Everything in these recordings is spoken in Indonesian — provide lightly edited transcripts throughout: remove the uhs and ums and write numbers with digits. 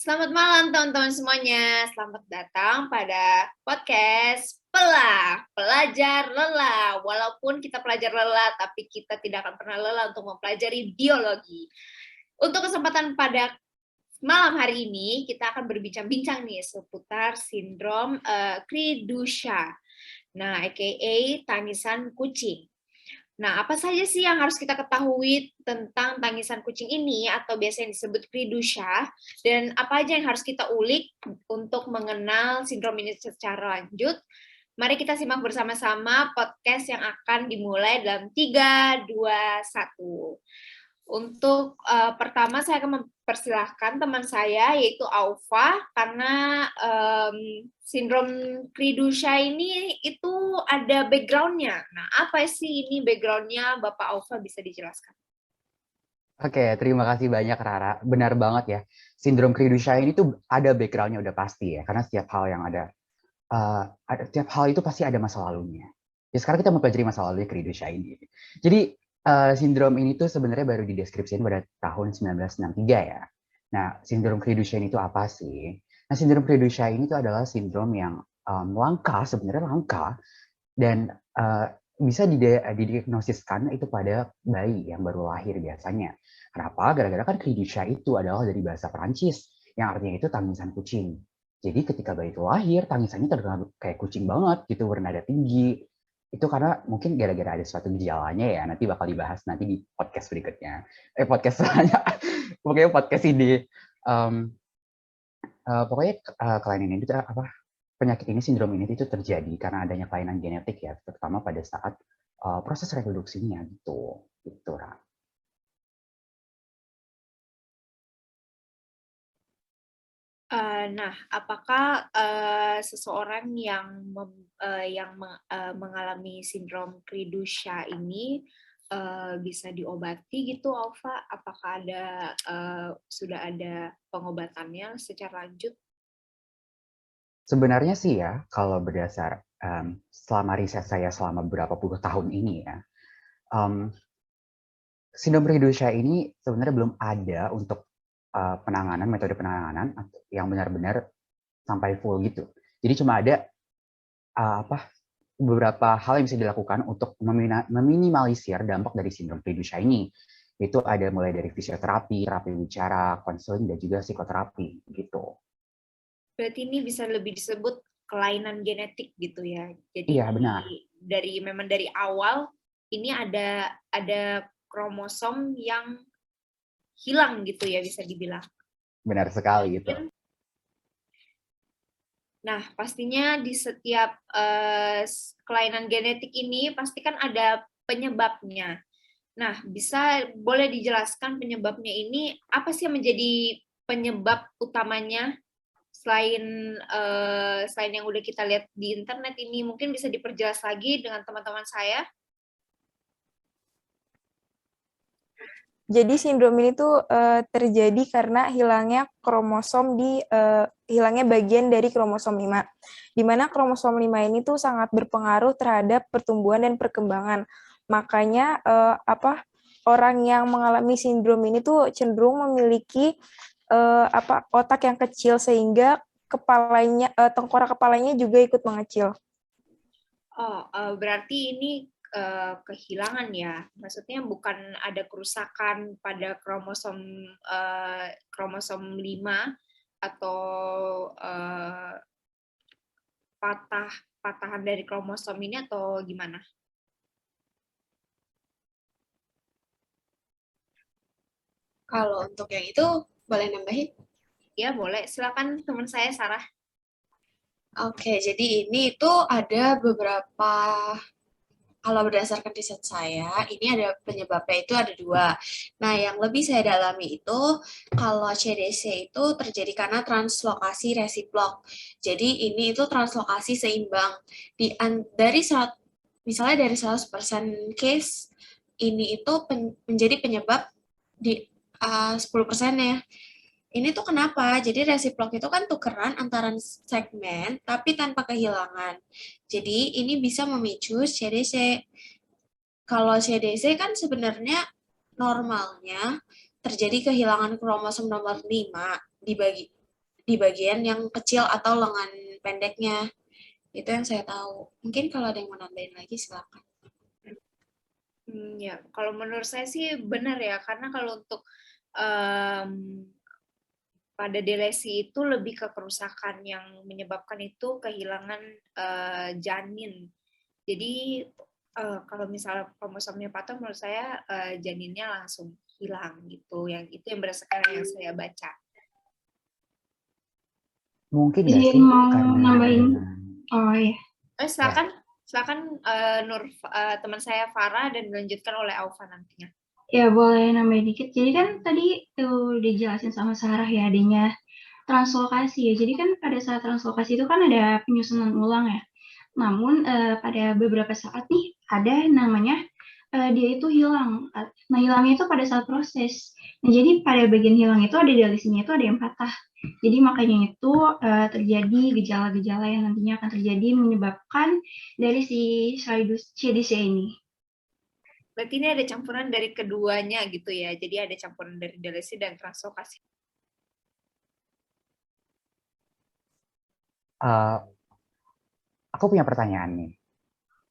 Selamat malam teman-teman semuanya. Selamat datang pada podcast Pelajar Lelah. Walaupun kita pelajar lelah, tapi kita tidak akan pernah lelah untuk mempelajari biologi. Untuk kesempatan pada malam hari ini, kita akan berbincang-bincang nih seputar sindrom Cri-du-Chat. Nah, aka tangisan kucing. Nah, apa saja sih yang harus kita ketahui tentang tangisan kucing ini atau biasanya disebut Cri-du-Chat, dan apa aja yang harus kita ulik untuk mengenal sindrom ini secara lanjut? Mari kita simak bersama-sama podcast yang akan dimulai dalam 3, 2, 1. Untuk pertama saya akan mempersilahkan teman saya yaitu Aufa karena sindrom Cri-du-Chat ini itu ada background-nya. Nah, apa sih ini background-nya? Bapak Aufa bisa dijelaskan? Oke, terima kasih banyak Rara. Benar banget ya. Sindrom Cri-du-Chat ini tuh ada background-nya udah pasti ya. Karena setiap hal yang setiap hal itu pasti ada masa lalunya. Ya sekarang kita mempelajari masa lalunya Cri-du-Chat ini. Jadi sindrom ini tuh sebenarnya baru dideskripsikan pada tahun 1963 ya. Nah, sindrom Cri-du-Chat itu apa sih? Nah, sindrom Cri-du-Chat ini tuh adalah sindrom yang sebenarnya langka, dan bisa didiagnosiskan itu pada bayi yang baru lahir biasanya. Kenapa? Gara-gara kan Cri-du-Chat itu adalah dari bahasa Perancis, yang artinya itu tangisan kucing. Jadi ketika bayi itu lahir, tangisannya terdengar kayak kucing banget gitu, bernada tinggi. Itu karena mungkin gara-gara ada suatu gejalanya ya, nanti bakal dibahas nanti di podcast berikutnya. Podcast selanjutnya. Pokoknya podcast ini. Pokoknya kelainan ini apa? Penyakit ini, sindrom ini itu terjadi karena adanya kelainan genetik ya, terutama pada saat proses reproduksinya gitu. Gitu, Ra. Nah, apakah seseorang yang mengalami sindrom Cri-du-Chat ini bisa diobati gitu, Alfa? Apakah sudah ada pengobatannya secara lanjut? Sebenarnya sih ya, kalau berdasar selama riset saya selama beberapa puluh tahun ini ya, sindrom Cri-du-Chat ini sebenarnya belum ada untuk metode penanganan yang benar-benar sampai full gitu. Jadi cuma ada beberapa hal yang bisa dilakukan untuk meminimalisir dampak dari sindrom Cri-du-Chat ini. Itu ada mulai dari fisioterapi, terapi bicara, konseling, dan juga psikoterapi gitu. Berarti ini bisa lebih disebut kelainan genetik gitu ya. Jadi Iya, benar. memang dari awal ini ada kromosom yang hilang gitu ya, bisa dibilang. Benar sekali gitu. Nah, pastinya di setiap kelainan genetik ini pasti kan ada penyebabnya. Nah, boleh dijelaskan penyebabnya ini apa sih yang menjadi penyebab utamanya selain yang udah kita lihat di internet ini? Mungkin bisa diperjelas lagi dengan teman-teman saya. Jadi sindrom ini tuh terjadi karena hilangnya bagian dari kromosom 5. Di mana kromosom 5 ini tuh sangat berpengaruh terhadap pertumbuhan dan perkembangan. Makanya orang yang mengalami sindrom ini tuh cenderung memiliki otak yang kecil sehingga tengkorak kepalanya juga ikut mengecil. Berarti ini kehilangan ya, maksudnya bukan ada kerusakan pada kromosom 5 atau patahan dari kromosom ini atau gimana? Kalau untuk yang itu boleh nambahin? Ya boleh, silakan teman saya Sarah. Oke, jadi ini itu ada beberapa. Kalau berdasarkan riset saya, ini ada penyebabnya itu ada 2. Nah, yang lebih saya dalami itu, kalau CDC itu terjadi karena translokasi resiprok. Jadi, ini itu translokasi seimbang. Misalnya dari 100% case, ini itu menjadi penyebab di 10% ya. Ini tuh kenapa? Jadi resiprok itu kan tukeran antara segmen tapi tanpa kehilangan. Jadi ini bisa memicu CDC. Kalau CDC kan sebenarnya normalnya terjadi kehilangan kromosom nomor 5 di bagian yang kecil atau lengan pendeknya. Itu yang saya tahu. Mungkin kalau ada yang mau nambahin lagi silakan. Ya, kalau menurut saya sih benar ya, karena kalau untuk em, pada delesi itu lebih ke kerusakan yang menyebabkan itu kehilangan janin. Jadi kalau misalnya kromosomnya patah, menurut saya janinnya langsung hilang gitu. Yang itu yang berdasarkan yang saya baca. Mungkin nggak Izin sih mau karena nambahin. dengan Oh iya. Silakan Nur, teman saya Farah, dan dilanjutkan oleh Aufa nantinya. Ya boleh nambahin dikit. Jadi kan tadi tuh dijelasin sama Sarah ya adanya translokasi ya. Jadi kan pada saat translokasi itu kan ada penyusunan ulang ya. Namun pada beberapa saat nih ada namanya dia itu hilang. Nah hilangnya itu pada saat proses. Nah jadi pada bagian hilang itu ada dalisinya itu ada yang patah. Jadi makanya itu terjadi gejala-gejala yang nantinya akan terjadi menyebabkan dari si CDC ini. Berarti ini ada campuran dari keduanya gitu ya. Jadi ada campuran dari delesi dan translokasi. Aku punya pertanyaan nih.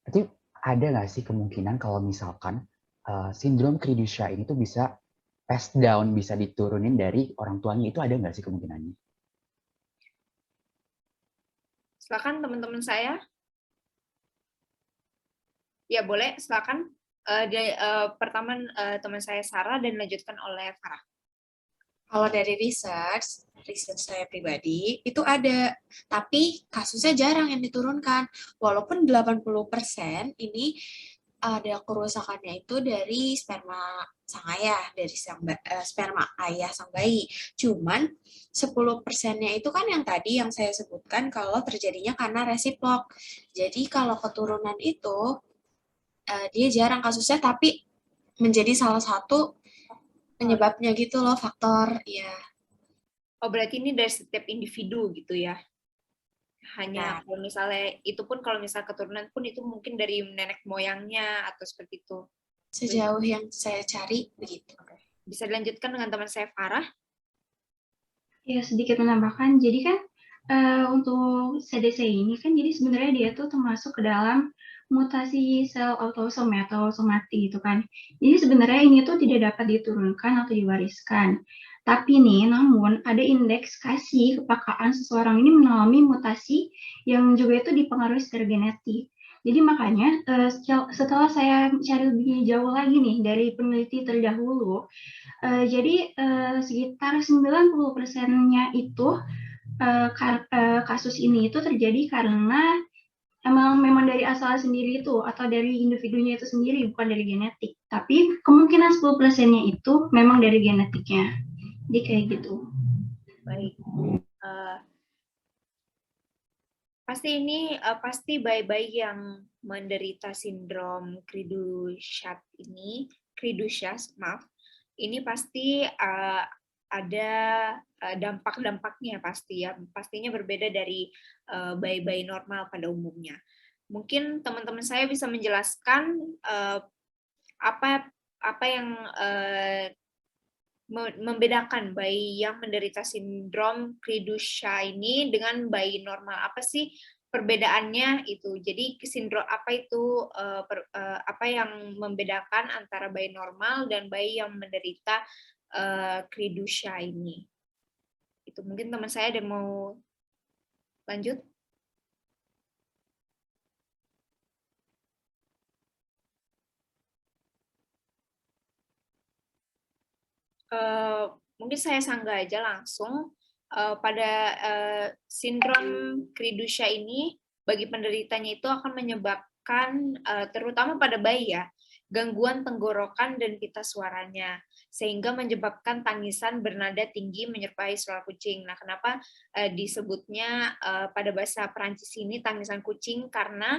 Berarti ada nggak sih kemungkinan kalau misalkan sindrom Cri du Chat ini tuh bisa pass down, bisa diturunin dari orang tuanya, itu ada nggak sih kemungkinannya? Silakan teman-teman saya. Ya boleh, silakan. Pertama teman saya Sarah dan dilanjutkan oleh Farah. Kalau dari research saya pribadi, itu ada. Tapi kasusnya jarang yang diturunkan. Walaupun 80% ini ada kerusakannya itu dari sperma sang ayah, dari sperma ayah sang bayi. Cuman 10%-nya itu kan yang tadi yang saya sebutkan kalau terjadinya karena resiprok. Jadi kalau keturunan itu, dia jarang kasusnya, tapi menjadi salah satu penyebabnya gitu loh, faktor ya. Oh, berarti ini dari setiap individu gitu ya? Hanya Nah, kalau misalnya, itu pun kalau misalnya keturunan pun itu mungkin dari nenek moyangnya atau seperti itu. sejauh yang saya cari begitu. Bisa dilanjutkan dengan teman saya Farah. Ya sedikit menambahkan, jadi kan untuk CDC ini kan jadi sebenarnya dia tuh termasuk ke dalam mutasi sel autosom atau somati gitu kan. Jadi sebenarnya ini tuh tidak dapat diturunkan atau diwariskan. Tapi nih, namun ada indeks kasih kepekaan seseorang ini mengalami mutasi yang juga itu dipengaruhi secara genetik. Jadi makanya setelah saya cari lebih jauh lagi nih dari peneliti terdahulu, jadi sekitar 90%-nya itu kasus ini itu terjadi karena memang dari asal sendiri itu atau dari individunya itu sendiri, bukan dari genetik. Tapi kemungkinan 10%-nya itu memang dari genetiknya. Jadi kayak gitu. Baik. Pasti bayi-bayi yang menderita sindrom Cri du Chat ini, maaf, ini pasti ada dampak-dampaknya pasti ya. Pastinya berbeda dari bayi-bayi normal pada umumnya. Mungkin teman-teman saya bisa menjelaskan apa yang membedakan bayi yang menderita sindrom Cri du Chat ini dengan bayi normal. Apa sih perbedaannya itu? Jadi sindrom apa itu, apa yang membedakan antara bayi normal dan bayi yang menderita Cri du Chat ini? Itu mungkin teman saya ada mau lanjut. Mungkin saya sanggah aja langsung. Pada sindrom Cri du Chat ini, bagi penderitanya itu akan menyebabkan, terutama pada bayi ya, gangguan tenggorokan dan pita suaranya, sehingga menyebabkan tangisan bernada tinggi menyerupai suara kucing. Nah, kenapa disebutnya pada bahasa Perancis ini tangisan kucing? Karena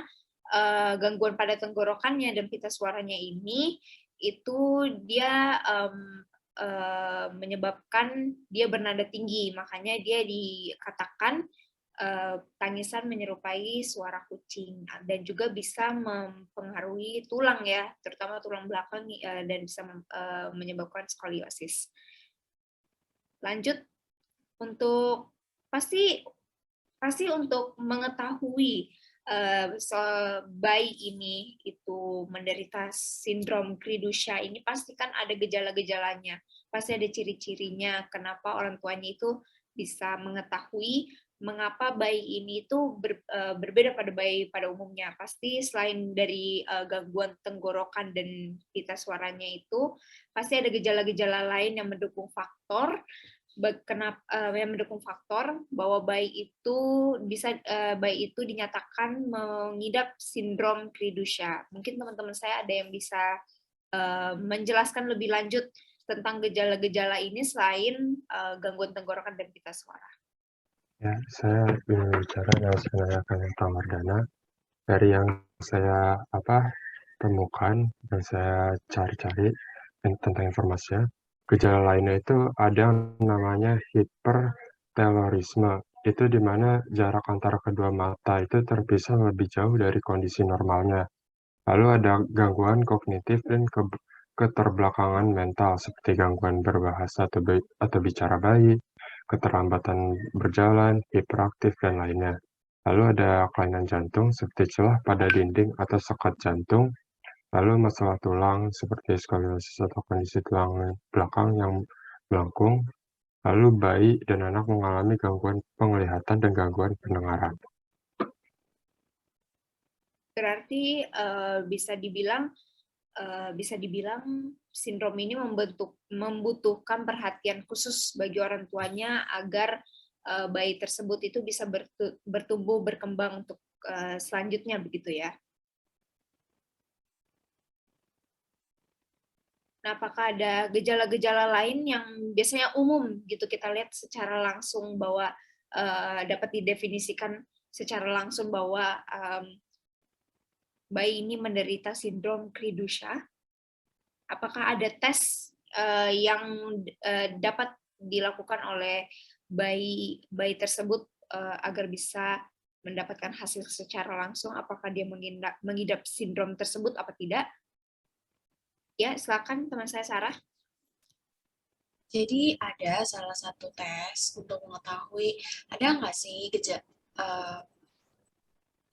gangguan pada tenggorokannya dan pita suaranya ini, itu dia menyebabkan dia bernada tinggi, makanya dia dikatakan tangisan menyerupai suara kucing, dan juga bisa mempengaruhi tulang ya, terutama tulang belakang, dan bisa menyebabkan skoliosis. Lanjut untuk pasti untuk mengetahui bayi ini itu menderita sindrom Kridushka ini pasti kan ada gejala-gejalanya, pasti ada ciri-cirinya kenapa orang tuanya itu bisa mengetahui mengapa bayi ini itu berbeda pada bayi pada umumnya. Pasti selain dari gangguan tenggorokan dan pita suaranya itu, pasti ada gejala-gejala lain yang mendukung faktor bahwa bayi itu dinyatakan mengidap sindrom Kridushka. Mungkin teman-teman saya ada yang bisa menjelaskan lebih lanjut tentang gejala-gejala ini selain gangguan tenggorokan dan pita suara. Ya, saya ingin bicara dan menanyakan yang Pramardana. Dari yang saya temukan dan saya cari-cari tentang informasinya, gejala lainnya itu ada yang namanya hipertelorisme. Itu di mana jarak antara kedua mata itu terpisah lebih jauh dari kondisi normalnya. Lalu ada gangguan kognitif dan keterbelakangan mental seperti gangguan berbahasa atau bicara bayi, keterlambatan berjalan, hiperaktif, dan lainnya. Lalu ada kelainan jantung seperti celah pada dinding atau sekat jantung, lalu masalah tulang seperti skoliosis atau kondisi tulang belakang yang melengkung, lalu bayi dan anak mengalami gangguan penglihatan dan gangguan pendengaran. Berarti bisa dibilang sindrom ini membutuhkan perhatian khusus bagi orang tuanya agar bayi tersebut itu bisa bertumbuh berkembang untuk selanjutnya begitu ya. Nah, apakah ada gejala-gejala lain yang biasanya umum gitu kita lihat secara langsung bahwa dapat didefinisikan secara langsung bahwa bayi ini menderita sindrom Kridushka? Apakah ada tes yang dapat dilakukan oleh bayi tersebut agar bisa mendapatkan hasil secara langsung apakah dia mengidap sindrom tersebut apa tidak? Ya, silakan teman saya Sarah. Jadi ada salah satu tes untuk mengetahui ada nggak sih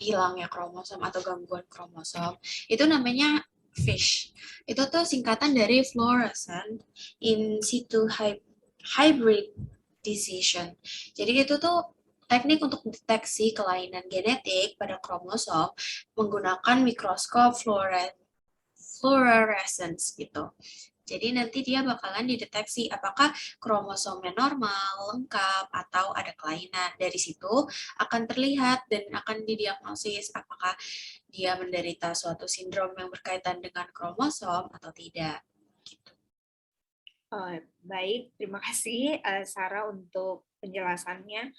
hilangnya kromosom atau gangguan kromosom. Itu namanya FISH. Itu tuh singkatan dari fluorescent in situ hybridization. Jadi itu tuh teknik untuk deteksi kelainan genetik pada kromosom menggunakan mikroskop fluorescence gitu. Jadi nanti dia bakalan dideteksi apakah kromosomnya normal, lengkap, atau ada kelainan. Dari situ akan terlihat dan akan didiagnosis apakah dia menderita suatu sindrom yang berkaitan dengan kromosom atau tidak. Gitu. Baik, terima kasih Sarah untuk penjelasannya.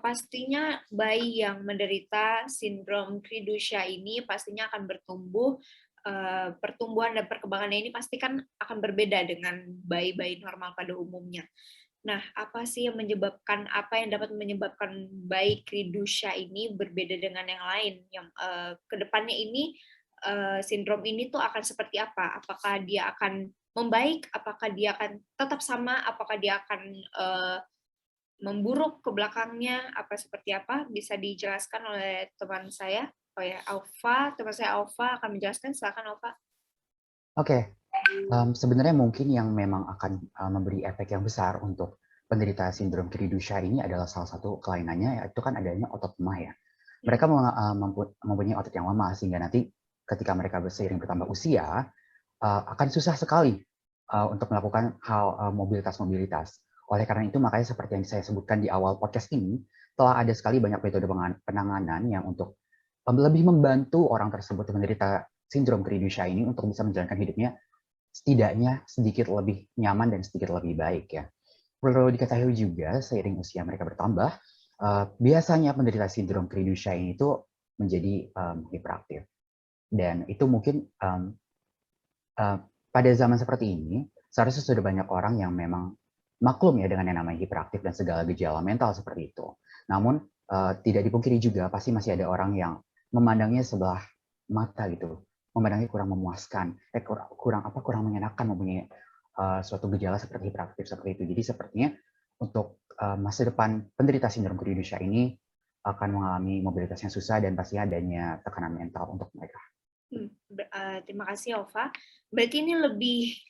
Pastinya bayi yang menderita sindrom Kridushka ini pastinya akan bertumbuh. Pertumbuhan dan perkembangannya ini pasti kan akan berbeda dengan bayi-bayi normal pada umumnya. Nah, apa sih yang dapat menyebabkan bayi Kridushka ini berbeda dengan yang lain? Yang kedepannya ini sindrom ini tuh akan seperti apa? Apakah dia akan membaik? Apakah dia akan tetap sama? Apakah dia akan memburuk ke belakangnya? Apa seperti apa? Bisa dijelaskan oleh teman saya? Teman saya Alfa akan menjelaskan. Silakan Alfa. Oke. Sebenarnya mungkin yang memang akan memberi efek yang besar untuk penderita sindrom Kridushka ini adalah salah satu kelainannya, yaitu kan adanya otot lemah ya. Mereka mempunyai otot yang lemah, sehingga nanti ketika mereka seiring bertambah usia, akan susah sekali untuk melakukan hal mobilitas. Oleh karena itu, makanya seperti yang saya sebutkan di awal podcast ini, telah ada sekali banyak metode penanganan yang untuk lebih membantu orang tersebut yang menderita sindrom Kridushka ini untuk bisa menjalankan hidupnya setidaknya sedikit lebih nyaman dan sedikit lebih baik ya. Perlu diketahui juga seiring usia mereka bertambah, biasanya penderita sindrom Kridushka ini tuh menjadi hiperaktif. Dan itu mungkin pada zaman seperti ini, seharusnya sudah banyak orang yang memang maklum ya dengan yang namanya hiperaktif dan segala gejala mental seperti itu. Namun tidak dipungkiri juga pasti masih ada orang yang memandangnya sebelah mata gitu, memandangnya kurang memuaskan, kurang menyenangkan mempunyai suatu gejala seperti hiperaktif seperti itu. Jadi sepertinya untuk masa depan penderita sindrom Cri-du-Chat ini akan mengalami mobilitas yang susah dan pastinya adanya tekanan mental untuk mereka. Terima kasih Ova. Berarti ini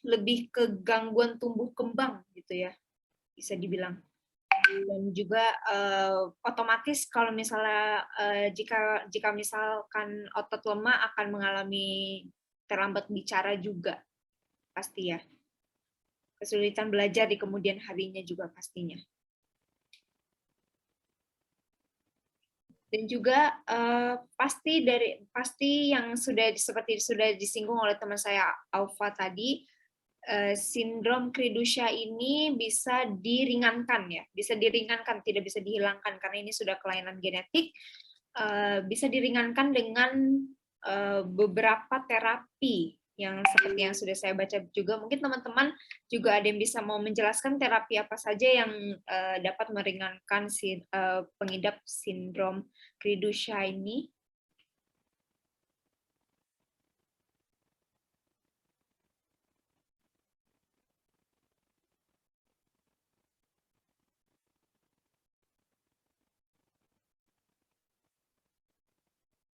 lebih ke gangguan tumbuh kembang gitu ya, bisa dibilang. Dan juga otomatis kalau misalnya jika misalkan otot lemah akan mengalami terlambat bicara juga pasti ya. Kesulitan belajar di kemudian harinya juga pastinya. Dan juga pasti yang seperti sudah disinggung oleh teman saya Aufa tadi, sindrom Cri-du-Chat ini bisa diringankan ya, bisa diringankan, tidak bisa dihilangkan karena ini sudah kelainan genetik. Bisa diringankan dengan beberapa terapi yang seperti yang sudah saya baca juga. Mungkin teman-teman juga ada yang bisa mau menjelaskan terapi apa saja yang dapat meringankan pengidap sindrom Cri-du-Chat ini.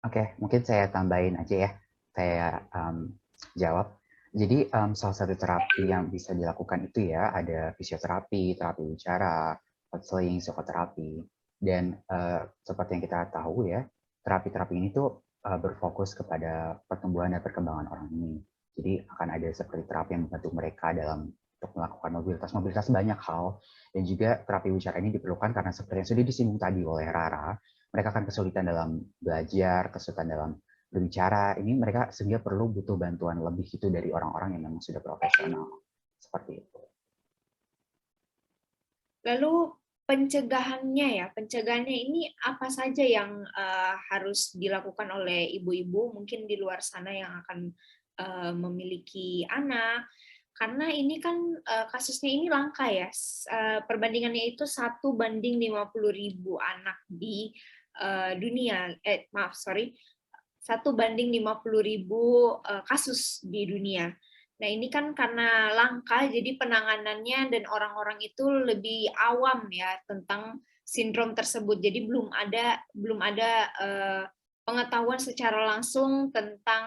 Oke, mungkin saya tambahin aja ya. Saya jawab. Jadi salah satu terapi yang bisa dilakukan itu ya ada fisioterapi, terapi bicara, counseling, psikoterapi, dan seperti yang kita tahu ya, terapi-terapi ini tuh berfokus kepada pertumbuhan dan perkembangan orang ini. Jadi akan ada seperti terapi yang membantu mereka dalam untuk melakukan mobilitas banyak hal, dan juga terapi bicara ini diperlukan karena seperti yang sudah disinggung tadi oleh Rara, mereka akan kesulitan dalam belajar, kesulitan dalam berbicara, ini mereka sehingga butuh bantuan lebih itu dari orang-orang yang memang sudah profesional. Seperti itu. Lalu pencegahannya ini apa saja yang harus dilakukan oleh ibu-ibu mungkin di luar sana yang akan memiliki anak, karena ini kan kasusnya ini langka ya, perbandingannya itu 1:50.000 anak di dunia, 1:50.000 kasus di dunia. Nah ini kan karena langka, jadi penanganannya dan orang-orang itu lebih awam ya tentang sindrom tersebut. Jadi belum ada pengetahuan secara langsung tentang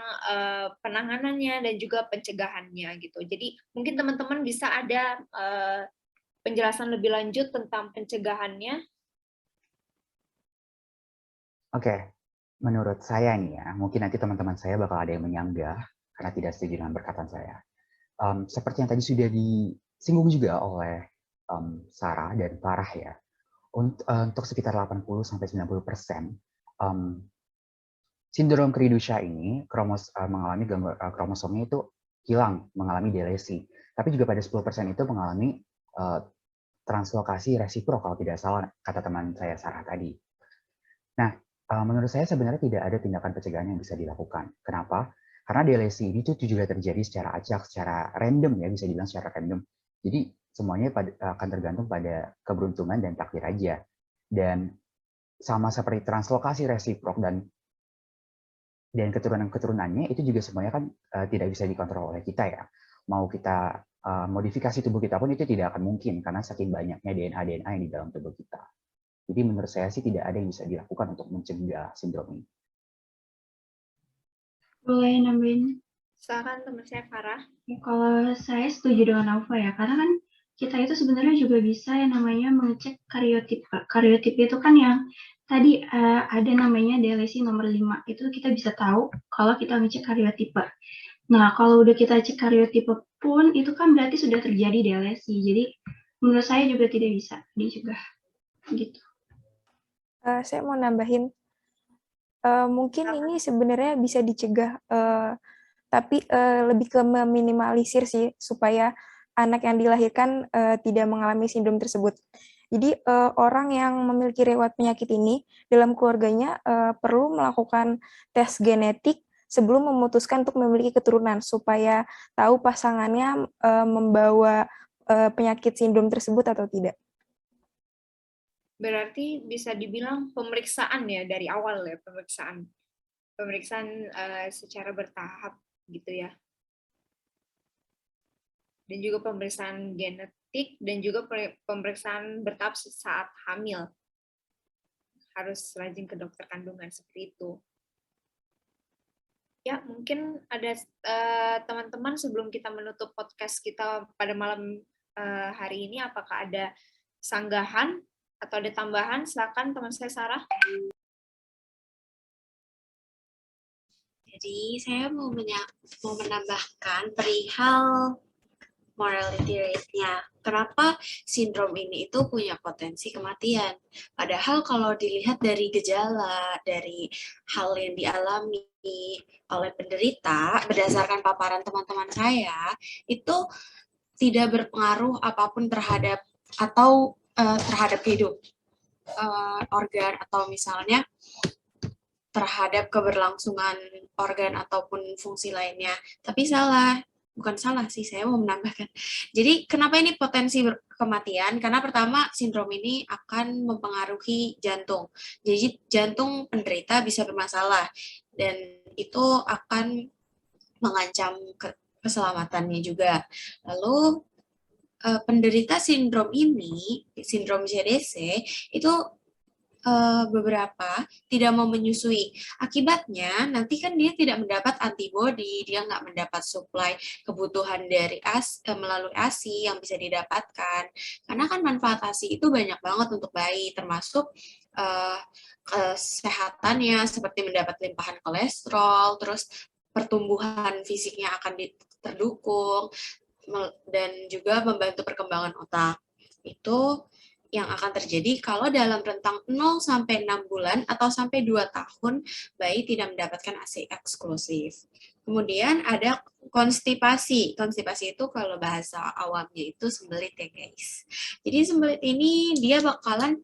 penanganannya dan juga pencegahannya gitu. Jadi mungkin teman-teman bisa ada penjelasan lebih lanjut tentang pencegahannya. Oke, menurut saya nih ya, mungkin nanti teman-teman saya bakal ada yang menyanggah karena tidak setuju dengan perkataan saya. Seperti yang tadi sudah disinggung juga oleh Sarah dan Farah ya, untuk sekitar 80-90% sindrom Cri-du-Chat ini mengalami kromosomnya itu hilang, mengalami delesi. Tapi juga pada 10% itu mengalami translokasi resiprok kalau tidak salah kata teman saya Sarah tadi. Nah, menurut saya sebenarnya tidak ada tindakan pencegahan yang bisa dilakukan. Kenapa? Karena delesi ini tuh juga terjadi secara acak, secara random ya, bisa dibilang secara random. Jadi semuanya akan tergantung pada keberuntungan dan takdir aja. Dan sama seperti translokasi resiprok dan keturunan-keturunannya itu juga semuanya kan tidak bisa dikontrol oleh kita ya. Mau kita modifikasi tubuh kita pun itu tidak akan mungkin karena saking banyaknya DNA yang di dalam tubuh kita. Jadi menurut saya sih tidak ada yang bisa dilakukan untuk mencegah sindrom ini. Boleh nambahin? Silakan teman saya Farah. Ya, kalau saya setuju dengan Alfa ya, karena kan kita itu sebenarnya juga bisa yang namanya mengecek karyotipe. Karyotipe itu kan yang tadi ada namanya delesi nomor 5. Itu kita bisa tahu kalau kita ngecek karyotipe. Nah, kalau udah kita cek karyotipe pun, itu kan berarti sudah terjadi delesi. Jadi, menurut saya juga tidak bisa dicegah. Gitu. Saya mau nambahin, mungkin ini sebenarnya bisa dicegah, tapi lebih ke meminimalisir sih, supaya anak yang dilahirkan tidak mengalami sindrom tersebut. Jadi orang yang memiliki riwayat penyakit ini dalam keluarganya perlu melakukan tes genetik sebelum memutuskan untuk memiliki keturunan, supaya tahu pasangannya membawa penyakit sindrom tersebut atau tidak. Berarti bisa dibilang pemeriksaan ya dari awal ya, pemeriksaan secara bertahap gitu ya. dan juga pemeriksaan genetik, dan juga pemeriksaan bertahap saat hamil. Harus rajin ke dokter kandungan seperti itu. Ya, mungkin ada teman-teman sebelum kita menutup podcast kita pada malam hari ini, apakah ada sanggahan atau ada tambahan? Silakan teman saya Sarah. Jadi saya mau menambahkan perihal mortality rate-nya. Kenapa sindrom ini itu punya potensi kematian? Padahal kalau dilihat dari gejala, dari hal yang dialami oleh penderita, berdasarkan paparan teman-teman saya, itu tidak berpengaruh apapun terhadap hidup organ, atau misalnya terhadap keberlangsungan organ ataupun fungsi lainnya. Tapi bukan salah sih, saya mau menambahkan. Jadi kenapa ini potensi kematian? Karena pertama, sindrom ini akan mempengaruhi jantung. Jadi jantung penderita bisa bermasalah dan itu akan mengancam keselamatannya juga. Lalu penderita sindrom ini, sindrom ZDC, itu beberapa tidak mau menyusui. Akibatnya, nanti kan dia tidak mendapat antibodi, dia nggak mendapat suplai kebutuhan dari melalui ASI yang bisa didapatkan. Karena kan manfaat ASI itu banyak banget untuk bayi, termasuk kesehatannya, seperti mendapat limpahan kolesterol, terus pertumbuhan fisiknya akan terdukung, dan juga membantu perkembangan otak. Itu yang akan terjadi kalau dalam rentang 0 sampai 6 bulan atau sampai 2 tahun bayi tidak mendapatkan ASI eksklusif. Kemudian ada konstipasi. Konstipasi itu kalau bahasa awamnya itu sembelit ya guys. Jadi sembelit ini dia bakalan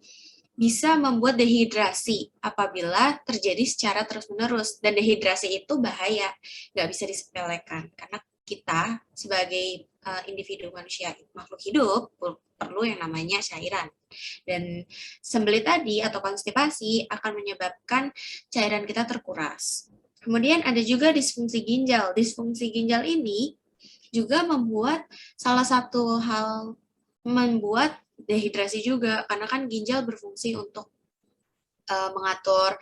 bisa membuat dehidrasi apabila terjadi secara terus-menerus. Dan dehidrasi itu bahaya, nggak bisa disepelekan. Karena kita sebagai individu manusia, makhluk hidup, perlu yang namanya cairan. Dan sembelit tadi atau konstipasi akan menyebabkan cairan kita terkuras. Kemudian ada juga disfungsi ginjal. Disfungsi ginjal ini juga membuat membuat dehidrasi juga, karena kan ginjal berfungsi untuk mengatur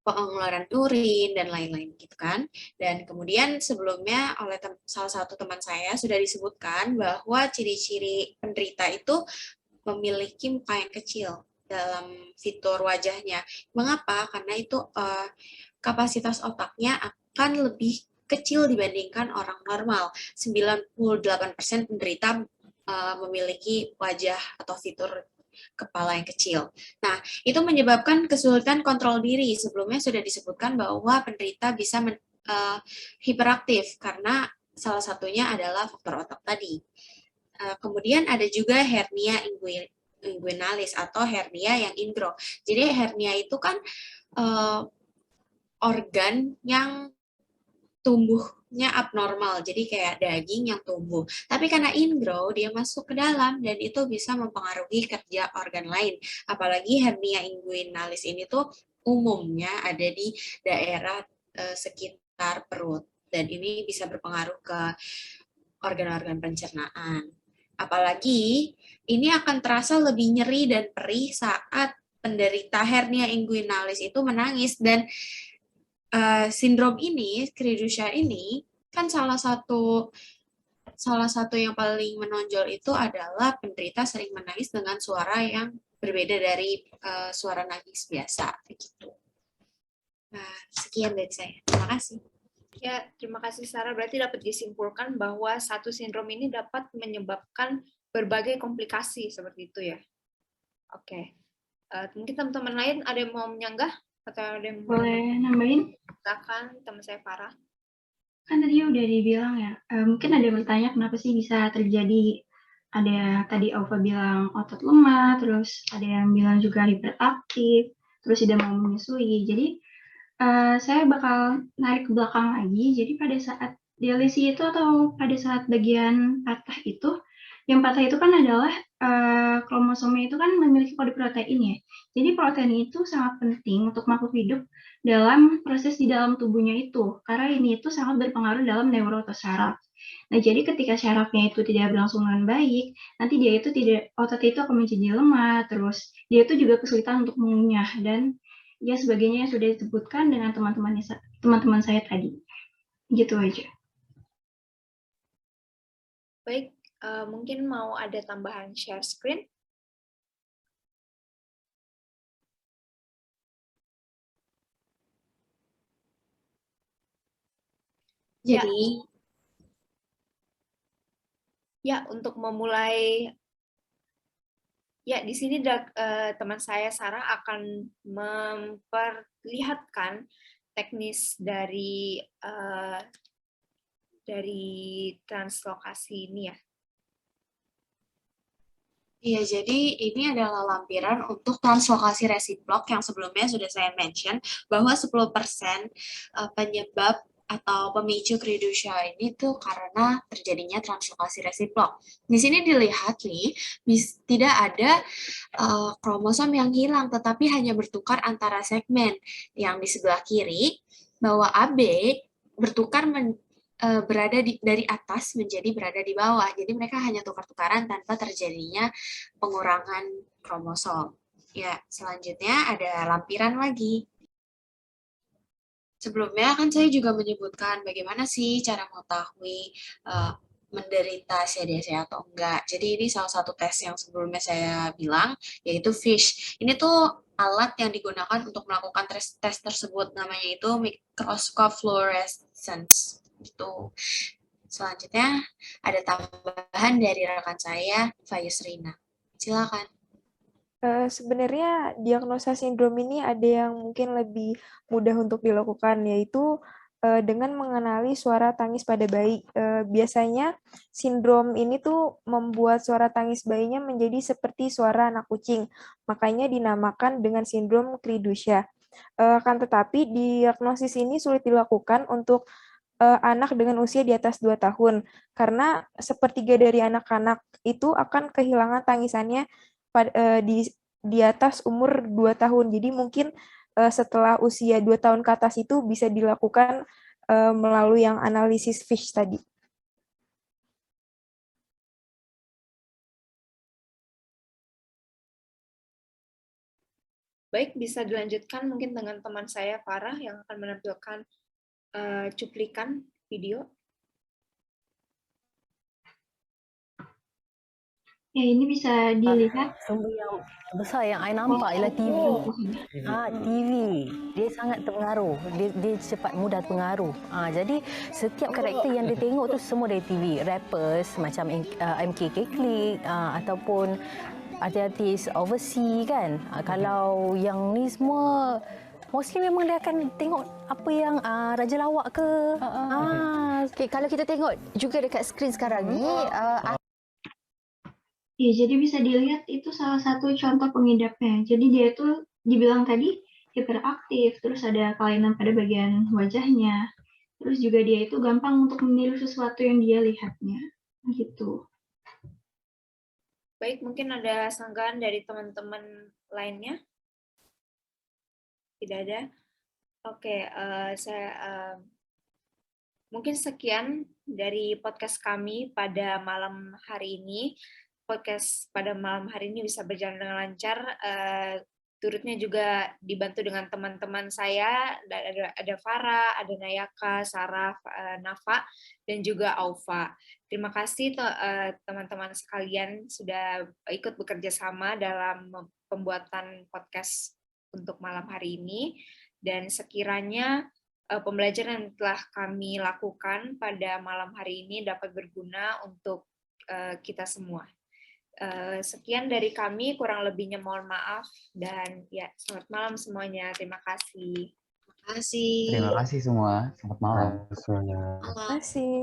pengeluaran urin dan lain-lain gitu kan. Dan kemudian sebelumnya oleh salah satu teman saya sudah disebutkan bahwa ciri-ciri penderita itu memiliki muka yang kecil dalam fitur wajahnya. Mengapa? Karena itu kapasitas otaknya akan lebih kecil dibandingkan orang normal. 98% penderita memiliki wajah atau fitur kepala yang kecil. Nah, itu menyebabkan kesulitan kontrol diri. Sebelumnya sudah disebutkan bahwa penderita bisa hiperaktif karena salah satunya adalah faktor otak tadi. Kemudian ada juga hernia inguinalis atau hernia yang ingrow. Jadi hernia itu kan organ yang tumbuhnya abnormal, jadi kayak daging yang tumbuh. Tapi karena ingrow, dia masuk ke dalam dan itu bisa mempengaruhi kerja organ lain. Apalagi hernia inguinalis ini tuh umumnya ada di daerah sekitar perut. Dan ini bisa berpengaruh ke organ-organ pencernaan. Apalagi ini akan terasa lebih nyeri dan perih saat penderita hernia inguinalis itu menangis. Dan sindrom ini, cri du chat ini, kan salah satu yang paling menonjol itu adalah penderita sering menangis dengan suara yang berbeda dari suara nangis biasa, begitu. Nah, sekian dari saya. Terima kasih. Ya, terima kasih Sarah. Berarti dapat disimpulkan bahwa satu sindrom ini dapat menyebabkan berbagai komplikasi seperti itu ya. Oke. Mungkin teman-teman lain ada yang mau menyanggah? Atau ada yang boleh nambahin? Silakan teman saya Farah. Kan tadi udah dibilang ya, mungkin ada yang bertanya kenapa sih bisa terjadi, ada tadi Aufa bilang otot lemah, terus ada yang bilang juga hiperaktif, terus tidak mau menyusui. Jadi saya bakal narik ke belakang lagi, jadi pada saat dialisi itu atau pada saat bagian patah itu, yang patah itu kan adalah kromosomnya itu kan memiliki kode protein ya. Jadi protein itu sangat penting untuk makhluk hidup dalam proses di dalam tubuhnya itu, karena ini itu sangat berpengaruh dalam neurotosaraf. Nah, jadi ketika syarafnya itu tidak berlangsung dengan baik, nanti otot itu akan menjadi lemah, terus dia itu juga kesulitan untuk mengunyah dan ya sebagainya yang sudah disebutkan dengan teman-teman saya tadi. Gitu aja. Baik, mungkin mau ada tambahan share screen? Jadi, Ya, untuk memulai, ya di sini teman saya Sarah akan memperlihatkan teknis dari translokasi ini ya. iya, jadi ini adalah lampiran untuk translokasi resiprok yang sebelumnya sudah saya mention bahwa 10% penyebab atau pemicu kridusia ini tuh karena terjadinya translokasi resiprok. Di sini dilihat nih, tidak ada kromosom yang hilang, tetapi hanya bertukar antara segmen yang di sebelah kiri, bahwa AB bertukar berada dari atas menjadi berada di bawah. Jadi mereka hanya tukar-tukaran tanpa terjadinya pengurangan kromosom. Ya, selanjutnya ada lampiran lagi. Sebelumnya kan saya juga menyebutkan bagaimana sih cara mengetahui menderita CDC atau enggak. Jadi ini salah satu tes yang sebelumnya saya bilang, yaitu FISH. Ini tuh alat yang digunakan untuk melakukan tes tersebut, namanya itu microscope fluorescence. Itu. Selanjutnya ada tambahan dari rekan saya, Fayus Rina. Silakan. Sebenarnya diagnosa sindrom ini ada yang mungkin lebih mudah untuk dilakukan, yaitu dengan mengenali suara tangis pada bayi. Biasanya sindrom ini tuh membuat suara tangis bayinya menjadi seperti suara anak kucing, makanya dinamakan dengan sindrom Kridusia. Akan tetapi diagnosis ini sulit dilakukan untuk anak dengan usia di atas 2 tahun, karena sepertiga dari anak-anak itu akan kehilangan tangisannya di atas umur 2 tahun. Jadi mungkin setelah usia 2 tahun ke atas itu bisa dilakukan melalui yang analisis FISH tadi. Baik, bisa dilanjutkan mungkin dengan teman saya Farah yang akan menampilkan cuplikan video. Ya, ini bisa dilihat. Sumber yang besar yang I nampak ialah TV. TV. Dia sangat terpengaruh. Dia cepat mudah terpengaruh. Jadi setiap karakter yang dia tengok tu semua dari TV. Rappers macam MKK Click ataupun artis overseas kan. Kalau yang ni semua mostly memang dia akan tengok apa yang Raja Lawak ke. Okay, kalau kita tengok juga dekat skrin sekarang ni, Ya, jadi bisa dilihat itu salah satu contoh pengidapnya. Jadi dia itu dibilang tadi hiperaktif, terus ada kelainan pada bagian wajahnya, terus juga dia itu gampang untuk meniru sesuatu yang dia lihatnya, gitu. Baik, mungkin ada sanggahan dari teman-teman lainnya? Tidak ada? Oke, mungkin sekian dari podcast kami pada malam hari ini. Podcast pada malam hari ini bisa berjalan dengan lancar. Turutnya juga dibantu dengan teman-teman saya, ada Farah, ada Nayaka, Sarah, Nafa, dan juga Aufa. Terima kasih teman-teman sekalian sudah ikut bekerja sama dalam pembuatan podcast untuk malam hari ini. Dan sekiranya pembelajaran yang telah kami lakukan pada malam hari ini dapat berguna untuk kita semua. Sekian dari kami, kurang lebihnya mohon maaf, dan ya selamat malam semuanya. Terima kasih. Terima kasih. Terima kasih semua. Selamat malam. Semuanya. Terima kasih.